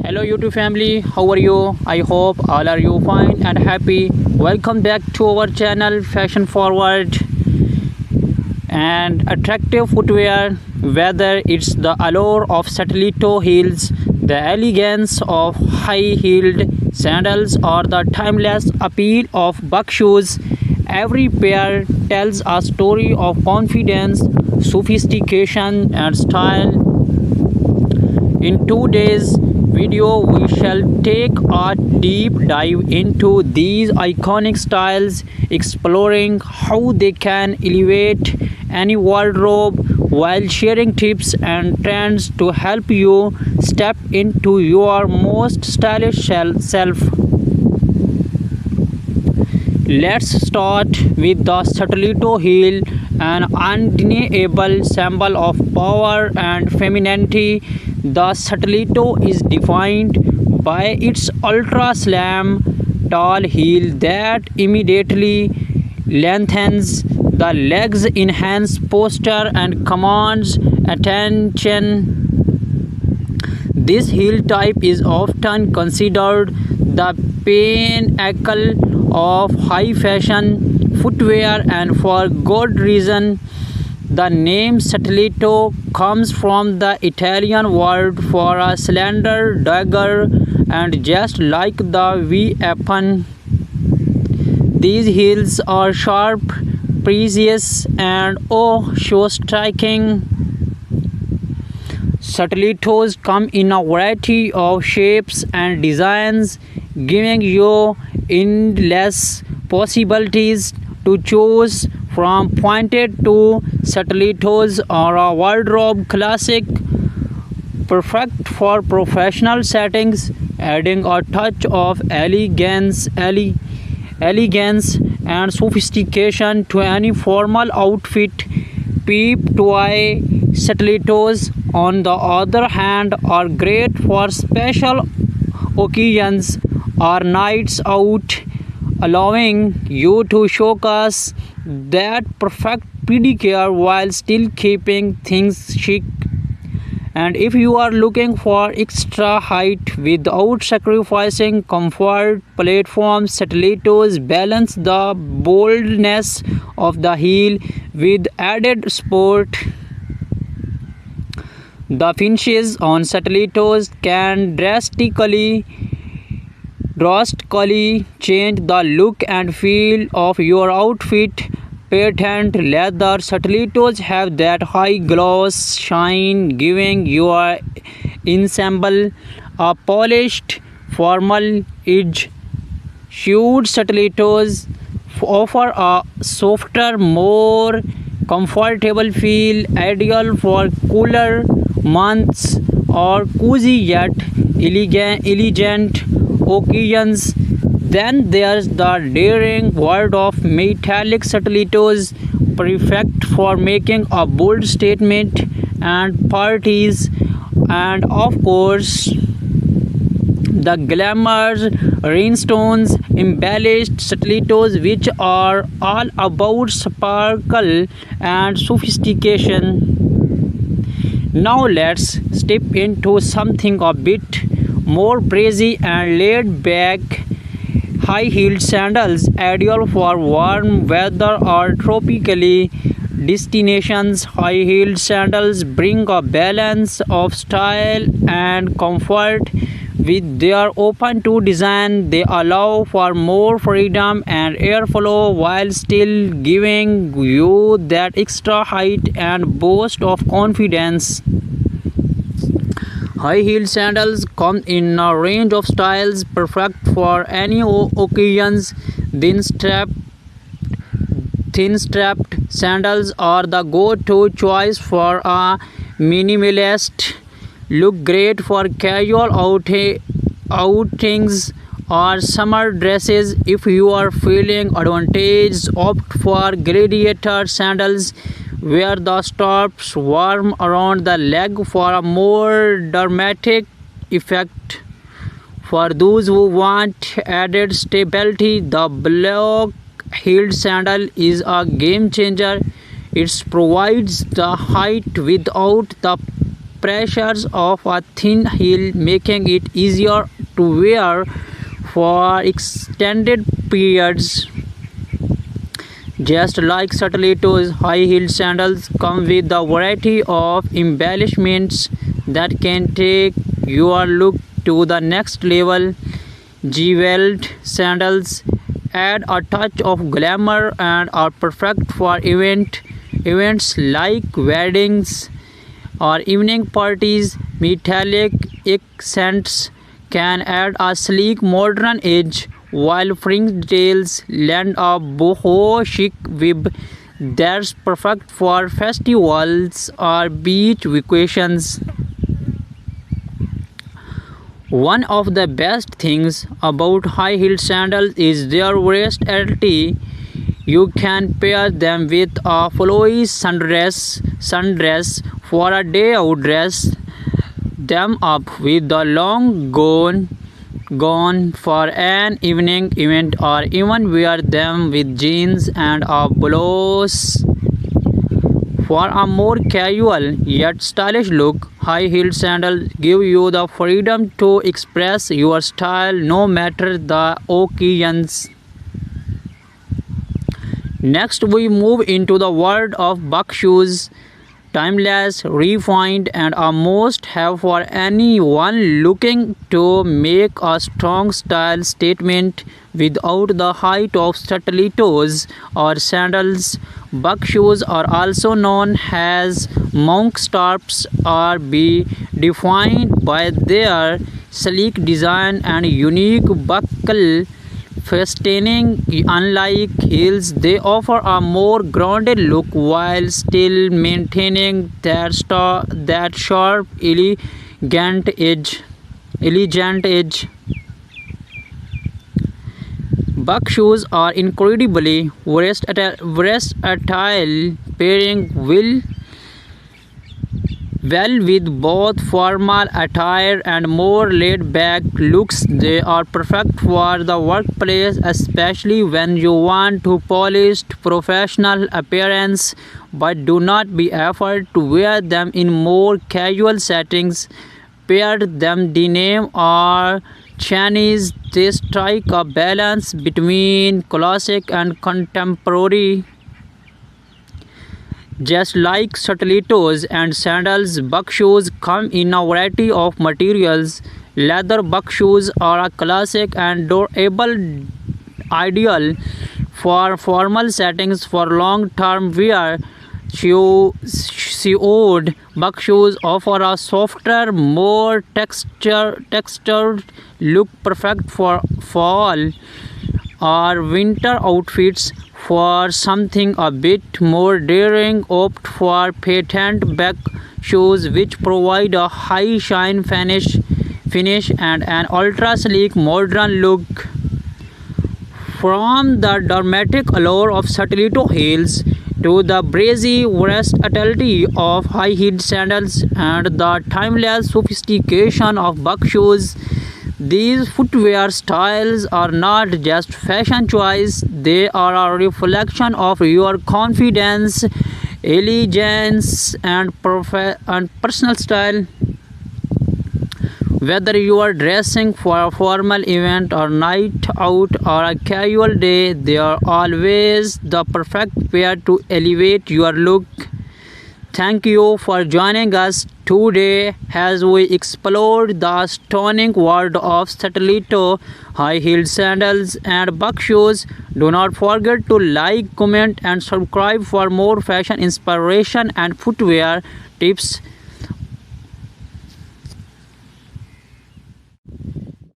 Hello YouTube family, how are you? I hope all are you fine and happy. Welcome back to our channel Fashion Forward and attractive footwear. Whether it's the allure of stiletto heels, the elegance of high-heeled sandals, or the timeless appeal of buck shoes, every pair tells a story of confidence, sophistication, and style. In today's video, we shall take a deep dive into these iconic styles, exploring how they can elevate any wardrobe while sharing tips and trends to help you step into your most stylish self. Let's start with the stiletto heel, an undeniable symbol of power and femininity. The stiletto is defined by its ultra slim, tall heel that immediately lengthens the legs, enhance posture, and commands attention. This heel type is often considered the pinnacle of high fashion footwear, and for good reason. The name stiletto comes from the Italian word for a slender dagger, and just like the weapon, these heels are sharp, precious, and so striking. Stilettos come in a variety of shapes and designs, giving you endless possibilities to choose from. Pointed to stilettos are a wardrobe classic, perfect for professional settings, adding a touch of elegance and sophistication to any formal outfit. Peep toy stilettos, on the other hand, are great for special occasions or nights out, allowing you to showcase that perfect pedicure while still keeping things chic. And if you are looking for extra height without sacrificing comfort, platform stilettos balance the boldness of the heel with added sport. The finishes on stilettos can drastically change the look and feel of your outfit. Patent leather stilettos have that high gloss shine, giving your ensemble a polished, formal edge. Suede stilettos offer a softer, more comfortable feel, ideal for cooler months or cozy yet elegant occasions. Then there's the daring world of metallic stilettos, perfect for making a bold statement and parties. And of course, the glamour rhinestones embellished stilettos, which are all about sparkle and sophistication. Now let's step into something a bit more breezy and laid back. High-heeled sandals, ideal for warm weather or tropical destinations. High-heeled sandals bring a balance of style and comfort. With their open-toe design, they allow for more freedom and airflow while still giving you that extra height and boost of confidence. High-heeled sandals come in a range of styles, perfect for any occasions. Thin-strapped sandals are the go-to choice for a minimalist look, great for casual outings or summer dresses. If you are feeling advantaged, opt for gladiator sandals, where the straps warm around the leg for a more dramatic effect. For those who want added stability, the block-heeled sandal is a game changer. It provides the height without the pressures of a thin heel, making it easier to wear for extended periods. Just like Stilettos, high-heeled sandals come with a variety of embellishments that can take your look to the next level. Jeweled sandals add a touch of glamour and are perfect for events like weddings or evening parties. Metallic accents can add a sleek modern edge, while fringe details lend a boho chic vibe that's perfect for festivals or beach vacations. One of the best things about high-heeled sandals is their versatility. You can pair them with a flowy sundress for a day out, dress them up with the long gown for an evening event, or even wear them with jeans and a blouse for a more casual yet stylish look. High-heeled sandals give you the freedom to express your style no matter the occasions. Next, we move into the world of buck shoes. Timeless, refined, and a must-have for anyone looking to make a strong style statement without the height of stilettos or sandals. Buck shoes are also known as monk straps or be defined by their sleek design and unique buckle fastening. Unlike heels, they offer a more grounded look while still maintaining that sharp, elegant edge. Buck shoes are incredibly versatile, pairing well with both formal attire and more laid-back looks. They are perfect for the workplace, especially when you want to polished professional appearance, but do not be afraid to wear them in more casual settings. Pair them denim or chains. They strike a balance between classic and contemporary. Just like stilettos and sandals, buck shoes come in a variety of materials. Leather buck shoes are a classic and durable, ideal for formal settings. For long-term wear, Suede buck shoes offer a softer, more textured look, perfect for fall or winter outfits. For something a bit more daring, opt for patent buck shoes, which provide a high shine finish and an ultra sleek modern look. From the dramatic allure of stiletto heels to the breezy versatility of high-heeled sandals and the timeless sophistication of buck shoes, these footwear styles are not just fashion choice, they are a reflection of your confidence, elegance, and personal style. Whether you are dressing for a formal event or night out or a casual day, they are always the perfect pair to elevate your look. Thank you for joining us today as we explored the stunning world of stiletto, high-heeled sandals, and buck shoes. Do not forget to like, comment, and subscribe for more fashion inspiration and footwear tips.